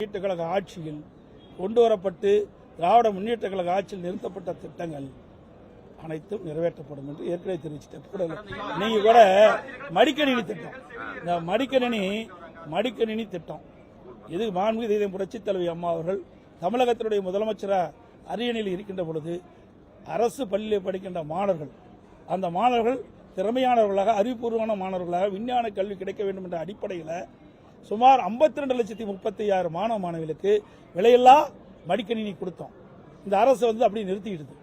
முன்னேற்ற கழக ஆட்சியில் கொண்டு வரப்பட்டு திராவிட முன்னேற்ற கழக ஆட்சியில் நிறுத்தப்பட்ட திட்டங்கள் அனைத்தும் நிறைவேற்றப்படும் என்று ஏற்கனவே தெரிவிச்சிட்டேன். நீங்க கூட மடிக்கணினி திட்டம், இந்த மடிக்கணினி திட்டம் இது மாண்புமிகு தெய்வம் புரட்சித் தலைவி அம்மா அவர்கள் தமிழகத்தினுடைய முதலமைச்சராக அரியணையில் இருக்கின்ற பொழுது அரசு பள்ளியில் படிக்கின்ற மாணவர்கள், அந்த மாணவர்கள் திறமையானவர்களாக அறிவுபூர்வமான மாணவர்களாக விஞ்ஞான கல்வி கிடைக்க வேண்டும் என்ற அடிப்படையில் சுமார் 52,36,000 மாணவ மாணவிகளுக்கு விலையில்லா மடிக்கணினி கொடுத்தோம். இந்த அரசு அப்படி நிறுத்திக்கிட்டு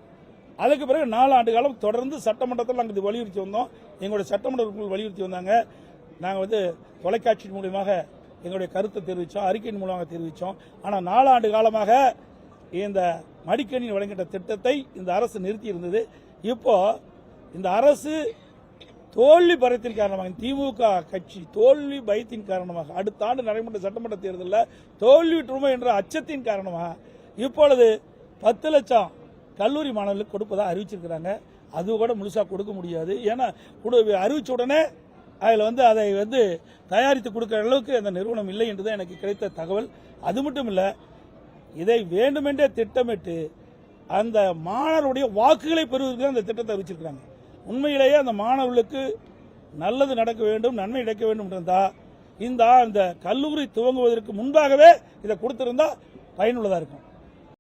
அதுக்கு பிறகு 4 ஆண்டு காலம் தொடர்ந்து சட்டமன்றத்தில் நாங்கள் இது வலியுறுத்தி வந்தோம். எங்களுடைய சட்டமன்ற வலியுறுத்தி வந்தாங்க. நாங்கள் தொலைக்காட்சி மூலமாக எங்களுடைய கருத்தை தெரிவித்தோம், அறிக்கையின் மூலமாக தெரிவித்தோம். ஆனால் 4 ஆண்டு காலமாக இந்த மடிக்கணினி வழங்கிட்ட திட்டத்தை இந்த அரசு நிறுத்தி இருந்தது. இப்போ இந்த அரசு தோல்வி பயத்தின் காரணமாக, திமுக கட்சி தோல்வி பயத்தின் காரணமாக, அடுத்த ஆண்டு நடைபெற்ற சட்டமன்ற தேர்தலில் தோல்வியுற்றுமோ என்ற அச்சத்தின் காரணமாக இப்பொழுது 10 லட்சம் கல்லூரி மாணவர்களுக்கு கொடுப்பதாக அறிவிச்சிருக்கிறாங்க. அது கூட முழுசாக கொடுக்க முடியாது. ஏன்னா அறிவிச்ச உடனே அதில் அதை தயாரித்து கொடுக்கிற அளவுக்கு அந்த நிறுவனம் இல்லை என்றுதான் எனக்கு கிடைத்த தகவல். அது மட்டும் இல்லை, இதை வேண்டுமென்றே திட்டமிட்டு அந்த மாணவருடைய வாக்குகளை பெறுவதற்கு அந்த திட்டத்தை அறிவிச்சிருக்கிறாங்க. உண்மையிலேயே அந்த மாணவர்களுக்கு நல்லது நடக்க வேண்டும், நன்மை நடக்க வேண்டும் இருந்தால் இந்த கல்லூரி துவங்குவதற்கு முன்பாகவே இதை கொடுத்திருந்தா பயனுள்ளதாக இருக்கும்.